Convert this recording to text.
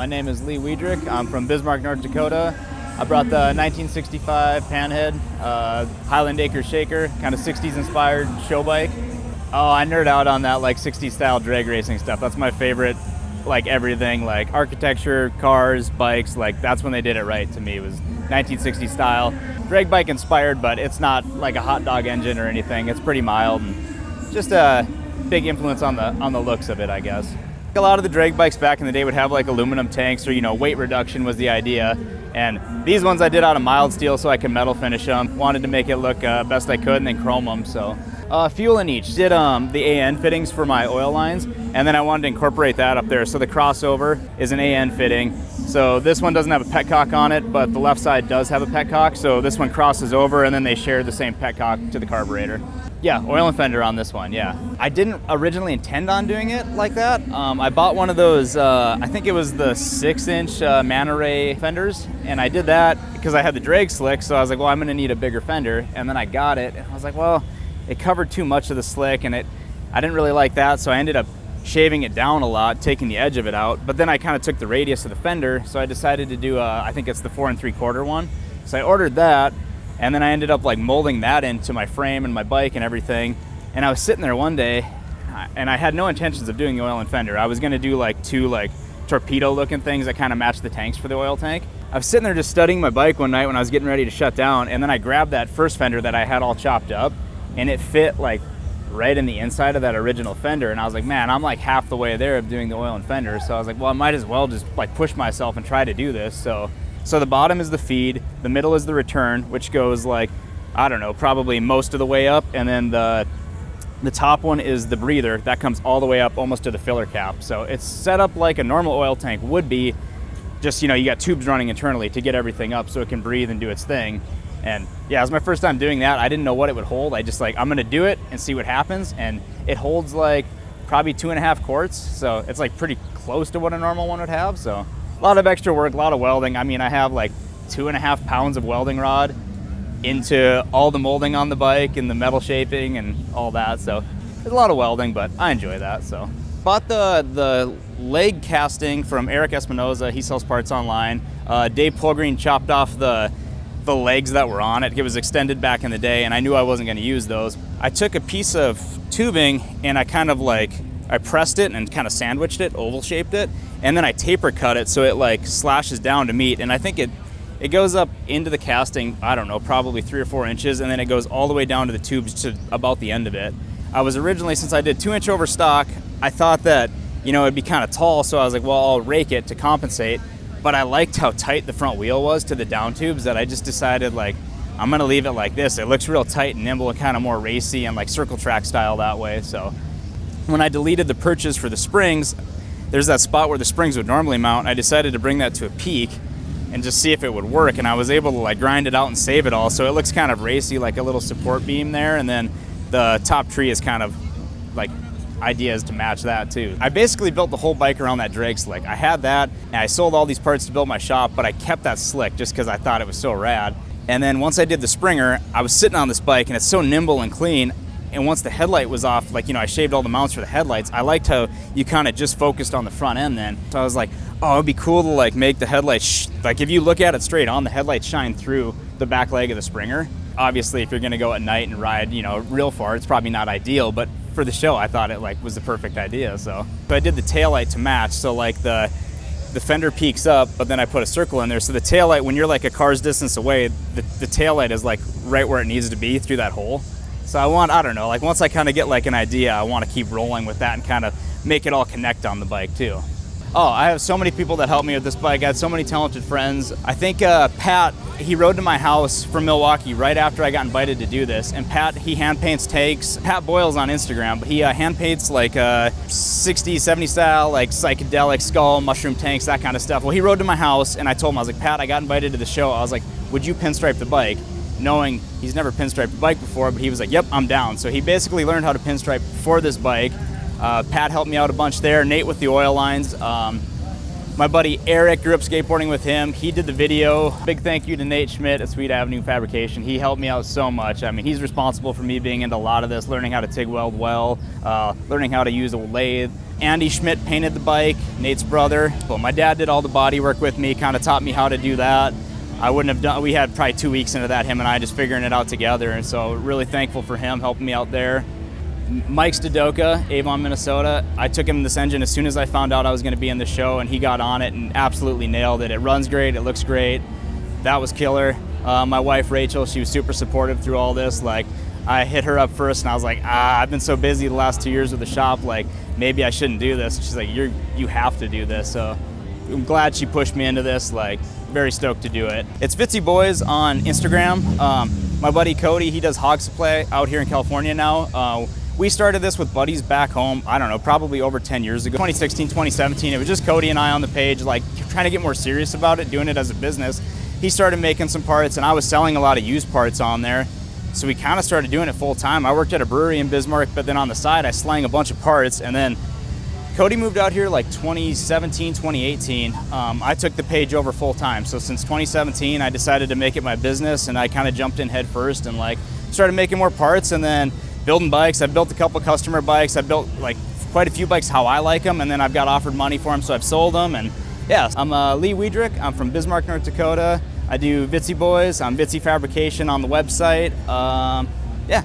My name is Wiedrich. I'm from Bismarck, North Dakota. I brought the 1965 Panhead Highland Acre Shaker, kind of 60s inspired show bike. Oh, I nerd out on that like 60s style drag racing stuff. That's my favorite, like everything, like architecture, cars, bikes, like that's when they did it right to me. It was 1960s style. Drag bike inspired, but it's not like a hot dog engine or anything. It's pretty mild and just a big influence on the looks of it, I guess. A lot of the drag bikes back in the day would have like aluminum tanks or, weight reduction was the idea. And these ones I did out of mild steel so I could metal finish them. Wanted to make it look best I could and then chrome them. So fuel in each. Did the AN fittings for my oil lines, and then I wanted to incorporate that up there. So the crossover is an AN fitting. So this one doesn't have a petcock on it, but the left side does have a petcock. So this one crosses over and then they share the same petcock to the carburetor. Yeah, oil and fender on this one, yeah. I didn't originally intend on doing it like that. I bought one of those, I think it was the 6-inch Man Ray fenders, and I did that because I had the drag slick, so I was like, well, I'm gonna need a bigger fender, and then I got it, and I was like, well, it covered too much of the slick, and I didn't really like that, so I ended up shaving it down a lot, taking the edge of it out, but then I kind of took the radius of the fender, so I decided to do, I think it's the 4 3/4 one. So I ordered that, and then I ended up like molding that into my frame and my bike and everything. And I was sitting there one day, and I had no intentions of doing the oil and fender. I was gonna do like two like torpedo looking things that kind of matched the tanks for the oil tank. I was sitting there just studying my bike one night when I was getting ready to shut down, and then I grabbed that first fender that I had all chopped up, and it fit like right in the inside of that original fender. And I was like, man, I'm like half the way there of doing the oil and fender. So I was like, well, I might as well just like push myself and try to do this. So the bottom is the feed, the middle is the return, which goes like, I don't know, probably most of the way up, and then the top one is the breather. That comes all the way up almost to the filler cap. So it's set up like a normal oil tank would be, just, you got tubes running internally to get everything up so it can breathe and do its thing. And yeah, it was my first time doing that. I didn't know what it would hold. I just like, I'm gonna do it and see what happens. And it holds like probably 2.5 quarts. So it's like pretty close to what a normal one would have. So a lot of extra work, a lot of welding. I mean, I have like 2.5 pounds of welding rod into all the molding on the bike and the metal shaping and all that. So there's a lot of welding, but I enjoy that. So bought the leg casting from Eric Espinoza. He sells parts online. Dave Polgreen chopped off the legs that were on it. It was extended back in the day, and I knew I wasn't going to use those. I took a piece of tubing and I kind of like, I pressed it and kind of sandwiched it, oval shaped it, and then I taper cut it so it like slashes down to meet. And I think it goes up into the casting, I don't know, probably 3 or 4 inches, and then it goes all the way down to the tubes to about the end of it. I was originally, since I did 2-inch over stock, I thought that, it'd be kind of tall, so I was like, well, I'll rake it to compensate. But I liked how tight the front wheel was to the down tubes that I just decided like, I'm gonna leave it like this. It looks real tight and nimble and kind of more racy and like circle track style that way. So when I deleted the perches for the springs, there's that spot where the springs would normally mount. I decided to bring that to a peak and just see if it would work. And I was able to like grind it out and save it all. So it looks kind of racy, like a little support beam there. And then the top tree is kind of like, idea is to match that too. I basically built the whole bike around that drag slick. I had that, and I sold all these parts to build my shop, but I kept that slick just because I thought it was so rad. And then once I did the Springer, I was sitting on this bike, and it's so nimble and clean. And once the headlight was off, like, I shaved all the mounts for the headlights. I liked how you kind of just focused on the front end then. So I was like, oh, it'd be cool to like make the headlights, like if you look at it straight on, the headlights shine through the back leg of the Springer. Obviously, if you're gonna go at night and ride, real far, it's probably not ideal, but for the show, I thought it like was the perfect idea. So I did the taillight to match. So like the fender peaks up, but then I put a circle in there. So the taillight, when you're like a car's distance away, the taillight is like right where it needs to be through that hole. So I don't know, like once I kind of get like an idea, I want to keep rolling with that and kind of make it all connect on the bike too. Oh, I have so many people that help me with this bike. I had so many talented friends. I think Pat, he rode to my house from Milwaukee right after I got invited to do this. And Pat, he hand paints tanks. Pat Boyle's on Instagram, but he hand paints like 60s, 70s style, like psychedelic skull, mushroom tanks, that kind of stuff. Well, he rode to my house and I told him, I was like, Pat, I got invited to the show. I was like, would you pinstripe the bike? Knowing he's never pinstriped a bike before, but he was like, yep, I'm down. So he basically learned how to pinstripe for this bike. Pat helped me out a bunch there. Nate with the oil lines. My buddy Eric, grew up skateboarding with him. He did the video. Big thank you to Nate Schmidt at Sweet Avenue Fabrication. He helped me out so much. I mean, he's responsible for me being into a lot of this, learning how to TIG weld well, learning how to use a lathe, Andy Schmidt painted the bike, Nate's brother. But my dad did all the body work with me, kind of taught me how to do that. I wouldn't have done, we had probably 2 weeks into that, him and I just figuring it out together. And so really thankful for him helping me out there. Mike Stadoka, Avon, Minnesota. I took him this engine as soon as I found out I was going to be in the show, and he got on it and absolutely nailed it. It runs great, it looks great. That was killer. My wife Rachel, she was super supportive through all this. Like, I hit her up first and I was like, I've been so busy the last 2 years with the shop, like maybe I shouldn't do this. She's like, you have to do this. So I'm glad she pushed me into this, like very stoked to do it. It's Vitzy Boys on Instagram. My buddy Cody, he does hog supply out here in California now. We started this with buddies back home, I don't know, probably over 10 years ago. 2016, 2017, it was just Cody and I on the page, like trying to get more serious about it, doing it as a business. He started making some parts and I was selling a lot of used parts on there. So we kind of started doing it full time. I worked at a brewery in Bismarck, but then on the side, I slang a bunch of parts. And then Cody moved out here like 2017, 2018. I took the page over full time. So since 2017, I decided to make it my business, and I kind of jumped in head first and like started making more parts and then building bikes. I've built a couple customer bikes. I built like quite a few bikes how I like them, and then I've got offered money for them, so I've sold them. And yeah, I'm Lee Wiedrich. I'm from Bismarck, North Dakota. I do Vitzy Boys. I'm Vitzy Fabrication on the website. Yeah.